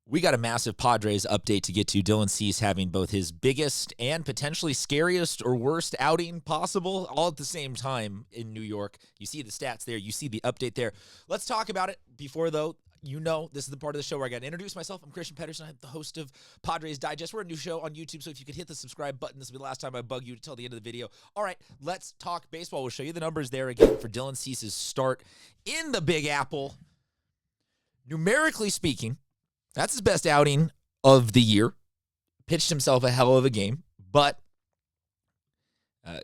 We got a massive Padres update to get to. Dylan Cease having both his biggest and potentially scariest or worst outing possible all at the same time in New York. You see the stats there. You see the update there. Let's talk about it. Before, though, you know this is the part of the show where I got to introduce myself. I'm Christian Pedersen. I'm the host of Padres Digest. We're a new show on YouTube, so if you could hit the subscribe button, this will be the last time I bug you until the end of the video. All right, let's talk baseball. We'll show you the numbers there again for Dylan Cease's start in the Big Apple. Numerically speaking, that's his best outing of the year. Pitched himself a hell of a game, but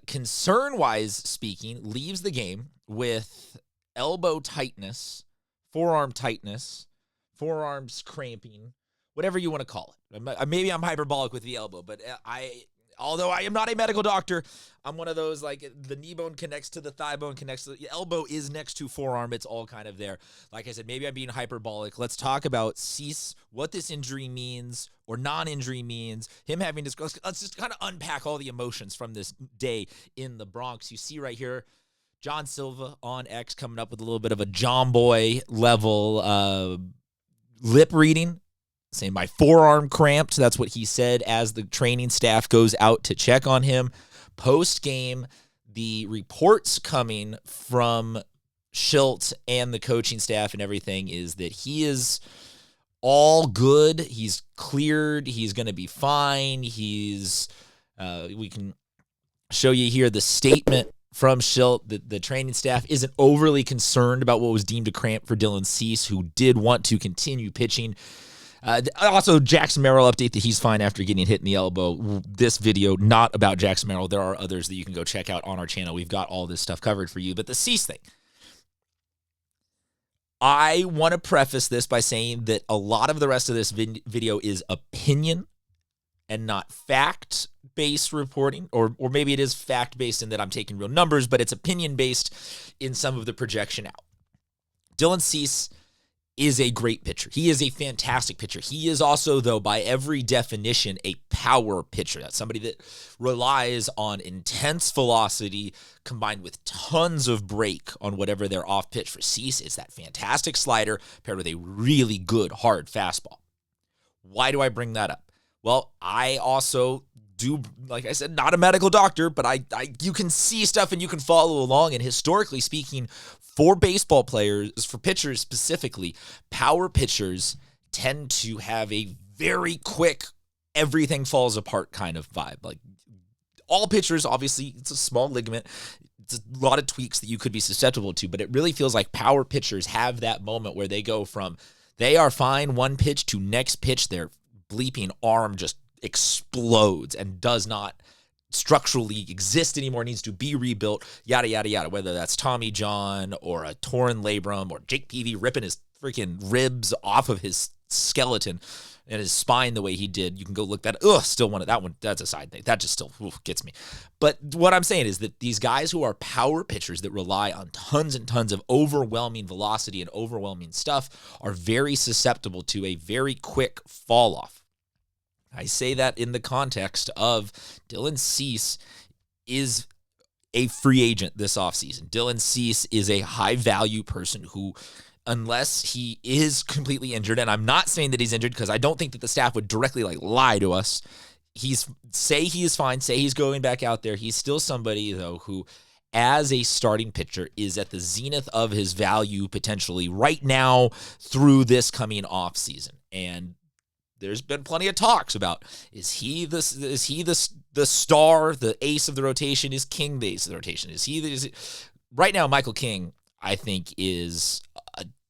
concern-wise speaking, leaves the game with elbow tightness, forearm tightness, forearms cramping, whatever you want to call it. Maybe I'm hyperbolic with the elbow, but although I am not a medical doctor, I'm one of those, like, the knee bone connects to the thigh bone, connects to the elbow is next to forearm. It's all kind of there. Like I said, maybe I'm being hyperbolic. Let's talk about Cease, what this injury means or non-injury means, him having this. Let's just kind of unpack all the emotions from this day in the Bronx. You see right here, John Silva on X coming up with a little bit of a John Boy level lip reading, saying my forearm cramped. That's what he said as the training staff goes out to check on him. Post-game, the reports coming from Shildt and the coaching staff and everything is that he is all good. He's cleared. He's going to be fine. We can show you here the statement from Shildt. The training staff isn't overly concerned about what was deemed a cramp for Dylan Cease, who did want to continue pitching. Also, Jackson Merrill update that he's fine after getting hit in the elbow. This video, not about Jackson Merrill. There are others that you can go check out on our channel. We've got all this stuff covered for you. But the Cease thing, I want to preface this by saying that a lot of the rest of this video is opinion and not fact-based reporting, or maybe it is fact-based in that I'm taking real numbers, but it's opinion-based in some of the projection out. Dylan Cease is a great pitcher. He is a fantastic pitcher. He is also, though, by every definition, a power pitcher. That's somebody that relies on intense velocity combined with tons of break on whatever their off pitch. For Cease, it's that fantastic slider paired with a really good hard fastball. Why do I bring that up? Well, I also do, like I said, not a medical doctor, but you can see stuff and you can follow along. And historically speaking, for baseball players, for pitchers specifically, power pitchers tend to have a very quick, everything falls apart kind of vibe. Like, all pitchers, obviously, it's a small ligament. It's a lot of tweaks that you could be susceptible to, but it really feels like power pitchers have that moment where they go from they are fine one pitch to next pitch, their bleeping arm just explodes and does not structurally exist anymore, needs to be rebuilt, yada, yada, yada, whether that's Tommy John or a torn labrum or Jake Peavy ripping his freaking ribs off of his skeleton and his spine the way he did. You can go look that. Still one of that one. That's a side thing. That just still gets me. But what I'm saying is that these guys who are power pitchers that rely on tons and tons of overwhelming velocity and overwhelming stuff are very susceptible to a very quick fall off. I say that in the context of Dylan Cease is a free agent this offseason. Dylan Cease is a high-value person who, unless he is completely injured, and I'm not saying that he's injured because I don't think that the staff would directly lie to us. Say he is fine, say he's going back out there. He's still somebody, though, who, as a starting pitcher, is at the zenith of his value potentially right now through this coming offseason. And there's been plenty of talks about, is he the star, the ace of the rotation? Is King the ace of the rotation? Right now, Michael King, I think, is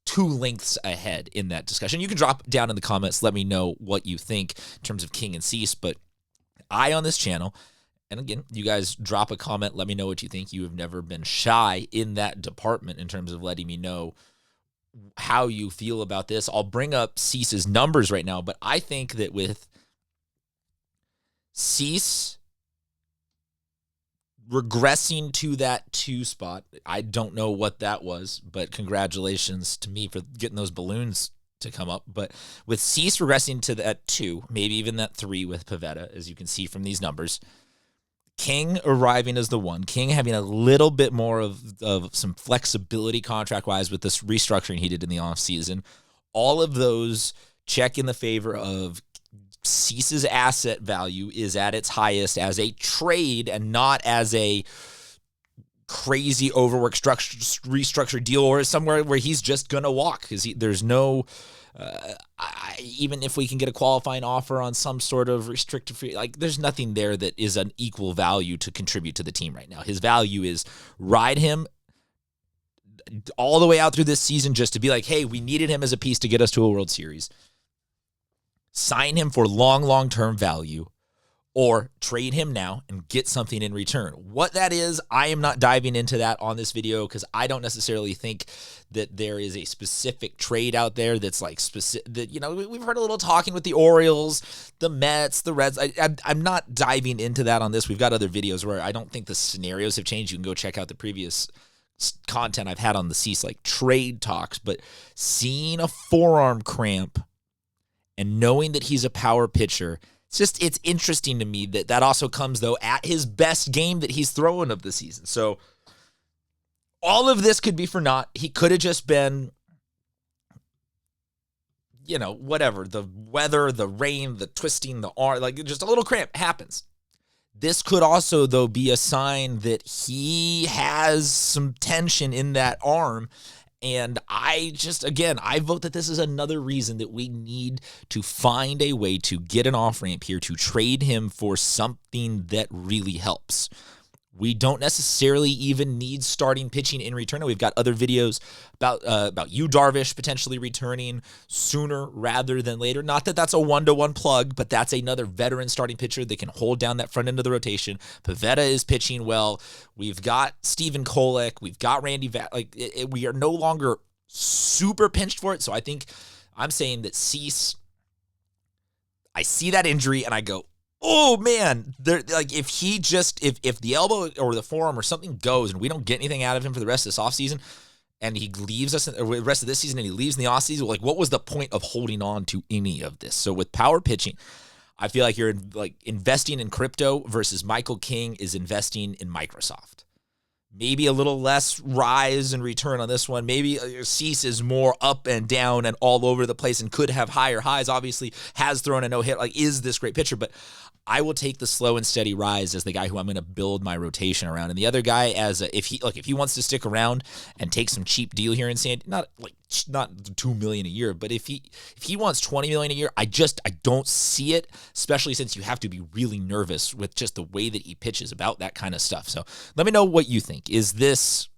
2 lengths ahead in that discussion. You can drop down in the comments, let me know what you think in terms of King and Cease, but I, on this channel, and again, you guys drop a comment, let me know what you think. You have never been shy in that department in terms of letting me know how you feel about this. I'll bring up Cease's numbers right now, but I think that with Cease regressing to that 2 spot, I don't know what that was, but congratulations to me for getting those balloons to come up. But with Cease regressing to that 2, maybe even that 3 with Pivetta, as you can see from these numbers, King arriving as the 1, King having a little bit more of some flexibility contract-wise with this restructuring he did in the offseason. All of those check in the favor of Cease's asset value is at its highest as a trade and not as a crazy overworked restructured deal or somewhere where he's just going to walk because there's no even if we can get a qualifying offer on some sort of restricted free, like there's nothing there that is an equal value to contribute to the team right now. His value is ride him all the way out through this season just to be like, hey, we needed him as a piece to get us to a World Series. Sign him for long-term value or trade him now and get something in return. What that is, I am not diving into that on this video because I don't necessarily think that there is a specific trade out there that's like specific. That, you know, we've heard a little talking with the Orioles, the Mets, the Reds. I'm not diving into that on this. We've got other videos where I don't think the scenarios have changed. You can go check out the previous content I've had on the Cease, like trade talks. But seeing a forearm cramp and knowing that he's a power pitcher, it's interesting to me that also comes, though, at his best game that he's throwing of the season. So all of this could be for naught. He could have just been, you know, whatever. The weather, the rain, the twisting, the arm, like just a little cramp happens. This could also, though, be a sign that he has some tension in that arm. And I vote that this is another reason that we need to find a way to get an off-ramp here to trade him for something that really helps. We don't necessarily even need starting pitching in return. We've got other videos about Yu Darvish potentially returning sooner rather than later. Not that that's a one-to-one plug, but that's another veteran starting pitcher that can hold down that front end of the rotation. Pivetta is pitching well. We've got Steven Kolek. We've got Randy we are no longer super pinched for it. So I think I'm saying that Cease, I see that injury and I go, oh man, if the elbow or the forearm or something goes and we don't get anything out of him for the rest of this offseason and he leaves us or the rest of this season and he leaves in the offseason, like what was the point of holding on to any of this? So with power pitching, I feel like you're like investing in crypto versus Michael King is investing in Microsoft. Maybe a little less rise and return on this one. Maybe Cease is more up and down and all over the place and could have higher highs. Obviously, has thrown a no-hit. Like, is this great pitcher? But I will take the slow and steady rise as the guy who I'm going to build my rotation around. And the other guy, if he wants to stick around and take some cheap deal here in not $2 million a year, but if he wants $20 million a year, I don't see it, especially since you have to be really nervous with just the way that he pitches about that kind of stuff. So let me know what you think. Is this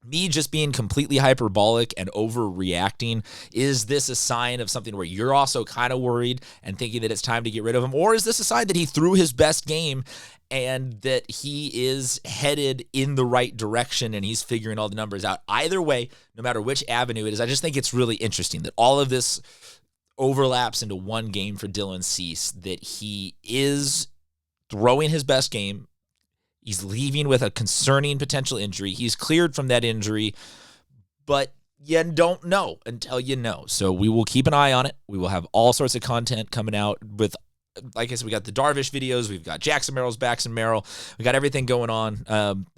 me just being completely hyperbolic and overreacting? Is this a sign of something where you're also kind of worried and thinking that it's time to get rid of him? Or is this a sign that he threw his best game and that he is headed in the right direction and he's figuring all the numbers out? Either way, no matter which avenue it is, I just think it's really interesting that all of this overlaps into one game for Dylan Cease, that he is throwing his best game. He's leaving with a concerning potential injury. He's cleared from that injury, but you don't know until you know. So we will keep an eye on it. We will have all sorts of content coming out with, like I said, we got the Darvish videos. We've got Jackson Merrill's Backs and Merrill. We got everything going on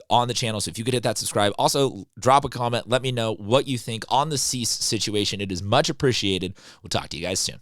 the channel. So if you could hit that subscribe. Also, drop a comment. Let me know what you think on the Cease situation. It is much appreciated. We'll talk to you guys soon.